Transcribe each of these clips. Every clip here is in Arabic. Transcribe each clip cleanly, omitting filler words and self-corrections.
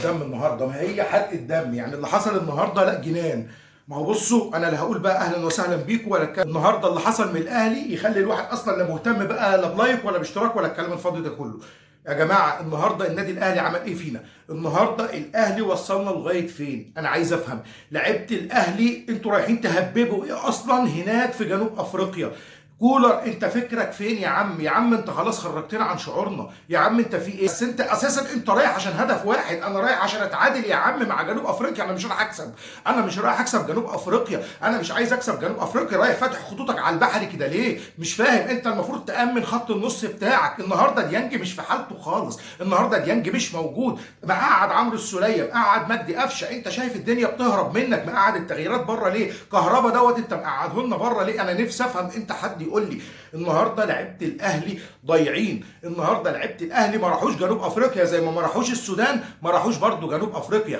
دم النهارده، ما هي حرقه دم. يعني اللي حصل النهارده لا جنان. ما هو بصوا، انا لا هقول بقى اهلا وسهلا بيكم ولا الكلام. النهارده اللي حصل من الاهلي يخلي الواحد اصلا لا مهتم بقى لا بلايك ولا باشتراك ولا الكلام الفاضي ده كله. يا جماعه النهارده النادي الاهلي عمل ايه فينا؟ النهارده الاهلي وصلنا لغايه فين؟ انا عايز افهم. لعيبه الاهلي انتوا رايحين تهببوا ايه اصلا هناك في جنوب افريقيا؟ كولر انت فكرك فين يا عم؟ يا عم انت خلاص خرجتنا عن شعورنا. يا عم انت في ايه؟ بس انت اساسا انت رايح عشان هدف واحد، انا رايح عشان اتعادل يا عم مع جنوب افريقيا. انا مش رايح اكسب، انا مش رايح اكسب جنوب افريقيا، انا مش عايز اكسب جنوب افريقيا. رايح فاتح خطوطك على البحر كده ليه؟ مش فاهم. انت المفروض تامن خط النص بتاعك. النهارده ديانج مش في حالته خالص، النهارده ديانج مش موجود. مقعد عمرو السوليه، مقعد مجدي قفشه. انت شايف الدنيا بتهرب منك، مقعد التغييرات بره ليه؟ كهربا دوت انت مقعده لنا بره ليه؟ انا نفسي افهم. انت حد يقول لي. النهارده لعيبه الاهلي ضايعين. النهارده لعيبه الاهلي ما راحوش جنوب افريقيا زي ما راحوش السودان، ما راحوش برضو جنوب افريقيا.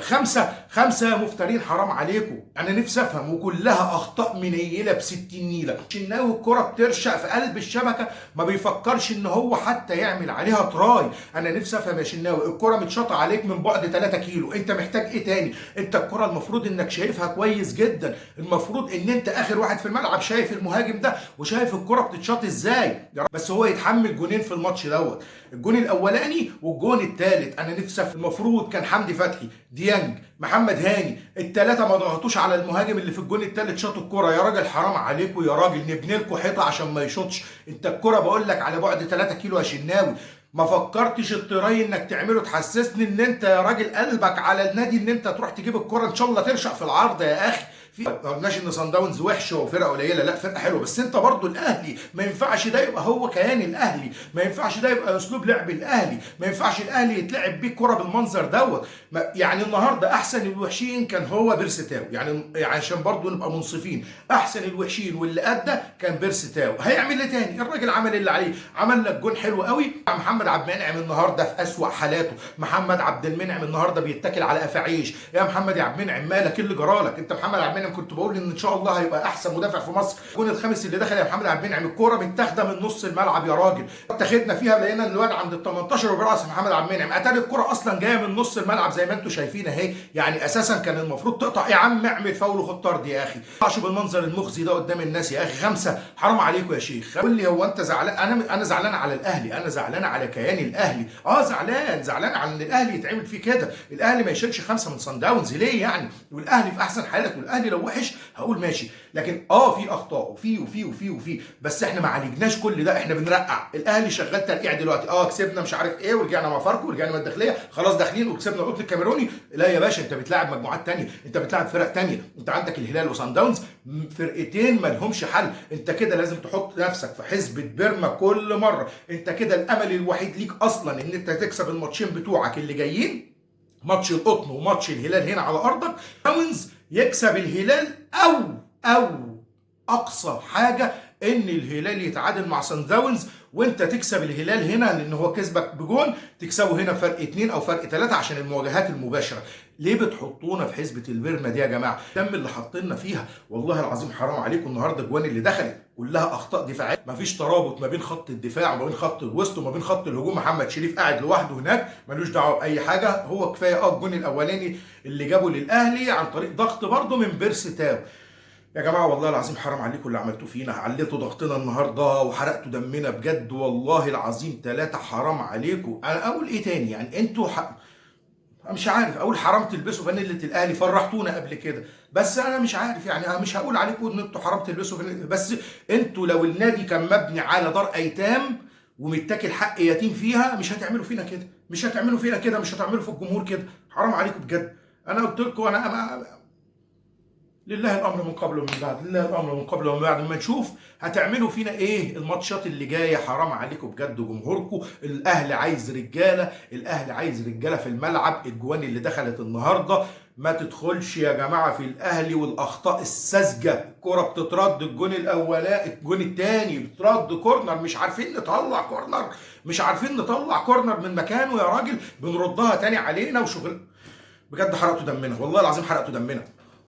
خمسه مفترين، حرام عليكم. انا نفسي افهم، وكلها اخطاء منيله ب 60 نيله. شناوي الكره بترشق في قلب الشبكه، ما بيفكرش ان هو حتى يعمل عليها تراي. انا نفسي افهم يا شناوي، الكره متشاطه عليك من بعد 3 كيلو، انت محتاج ايه تاني؟ انت الكره المفروض انك شايفها كويس جدا، المفروض ان انت اخر واحد في الملعب شايف المهاجم ده وشايف الكره بتتشاط ازاي. بس هو يتحمل جونين في الماتش دوت، الجون الاولاني والجون الثالث. انا نفسي المفروض كان حمدي فتحي، ديانج، محمد هاني، الثلاثه ما ضغطوش على المهاجم اللي في الجون الثالث شاط الكره. يا راجل حرام عليكم، يا راجل نبني لكم حيطه عشان ما يشوطش. انت الكره بقول لك على بعد 3 كيلو يا شناوي. ما فكرتش الطراي انك تعمله تحسسني ان انت يا راجل قلبك على النادي ان انت تروح تجيب الكره ان شاء الله ترشق في العارضه يا اخي. ما قلناش ان صن داونز وحشه وفرقه قليله، لا فرقه حلوه، بس انت برضو الاهلي ما ينفعش ده يبقى هو كيان الاهلي، ما ينفعش ده يبقى اسلوب لعب الاهلي، ما ينفعش الاهلي يتلعب بيه كره بالمنظر دوت. يعني النهارده احسن الوحشين كان هو بيرسي تاو، يعني عشان برضو نبقى منصفين، احسن الوحشين واللي ادى كان بيرسي تاو. هيعمل ايه تاني؟ الراجل عمل اللي عليه، عمل لك جون حلو قوي. محمد عبد المنعم النهارده في اسوأ حالاته، محمد عبد المنعم النهارده بيتكل على قفا عيش. يا محمد يا عبد المنعم مالك؟ ايه اللي جرالك؟ انت محمد عبد المنعم كنت بقول ان شاء الله هيبقى احسن مدافع في مصر. الجون الخامس اللي دخل يا محمد عبد المنعم الكوره متاخده من نص الملعب يا راجل، اتاخدنا فيها لقينا الواد عند ال 18 وبيرقص محمد عبد المنعم. اتاري الكوره اصلا جايه من نص الملعب زي ما انتم شايفين اهي، يعني اساسا كان المفروض تقطع. يا عم اعمل فاول وخد طرد يا اخي، ما ينفعش بالمنظر المخزي ده قدام الناس يا اخي. خمسه حرام عليكم يا شيخ. قول لي هو انت زعلان؟ انا زعلان على الاهلي، انا زعلان على كيان الاهلي. زعلان على ان الاهلي يتعمل فيه كده. الاهلي ما يشيلش 5 من صن داونز ليه يعني؟ والاهلي في احسن حالته، والاهلي لو وحش هقول ماشي، لكن في اخطاء وفي بس احنا ما عالجناش كل ده، احنا بنرقع. الاهلي شغال ترقيع دلوقتي، كسبنا مش عارف ايه ورجعنا مع فاركو ورجعنا من الداخليه، خلاص داخلين وكسبنا القطن الكاميروني. لا يا باشا، انت بتلاعب مجموعات ثانيه، انت بتلاعب فرق ثانيه، انت عندك الهلال وصن داونز فرقتين ما لهمش حل. انت كده لازم تحط نفسك في حسبة بيرما كل مره. انت كده الامل الوحيد ليك اصلا ان انت تكسب الماتشين بتوعك اللي جايين، ماتش القطن وماتش الهلال هنا على ارضك. داونز يكسب الهلال او اقصى حاجه ان الهلال يتعادل مع سان داونز وانت تكسب الهلال هنا، لان هو كسبك بجون، تكسبه هنا فرق 2 او فرق 3 عشان المواجهات المباشره. ليه بتحطونا في حسبه البيرما دي يا جماعه؟ الدم اللي حاطيننا فيها والله العظيم حرام عليكم. النهارده الجوان اللي دخلت كلها اخطاء دفاعيه، مفيش ترابط ما بين خط الدفاع وما بين خط الوسط وما بين خط الهجوم. محمد شريف قاعد لوحده هناك ملوش دعوه باي حاجه، هو كفايه الجون الاولاني اللي جابه للاهلي عن طريق ضغط برده من بيرسي تاو. يا جماعه والله العظيم حرام عليكم اللي عملتوه فينا، عليتوا ضغطنا النهارده وحرقتوا دمنا بجد والله العظيم 3. حرام عليكم. انا اقول ايه تاني يعني؟ انتوا مش عارف اقول حرام تلبسوا فانيله الاهلي، فرحتونا قبل كده، بس انا مش عارف يعني. انا مش هقول عليكم ان انتوا حرام تلبسوا فانيله، بس انتوا لو النادي كان مبني على دار ايتام ومتاكل حق يتيم فيها مش هتعملوا فينا كده، مش هتعملوا فينا كده، مش هتعملوا في الجمهور كده. حرام عليكم بجد. انا قلت لكم لله الامر من قبل ومن بعد، لله الامر من قبل ومن بعد. ما نشوف هتعملوا فينا ايه الماتشات اللي جايه. حرام عليكم بجد جمهوركم. الاهلي عايز رجاله، الاهلي عايز رجاله في الملعب. الجوان اللي دخلت النهارده ما تدخلش يا جماعه في الاهلي، والاخطاء الساذجه. الكره بتترد، الجون الاولاني، الجون الثاني بترد كورنر، مش عارفين نطلع كورنر، مش عارفين نطلع كورنر من مكانه يا راجل، بنردها تاني علينا وشغل. بجد حرقتوا دمنا والله العظيم، حرقتوا دمنا.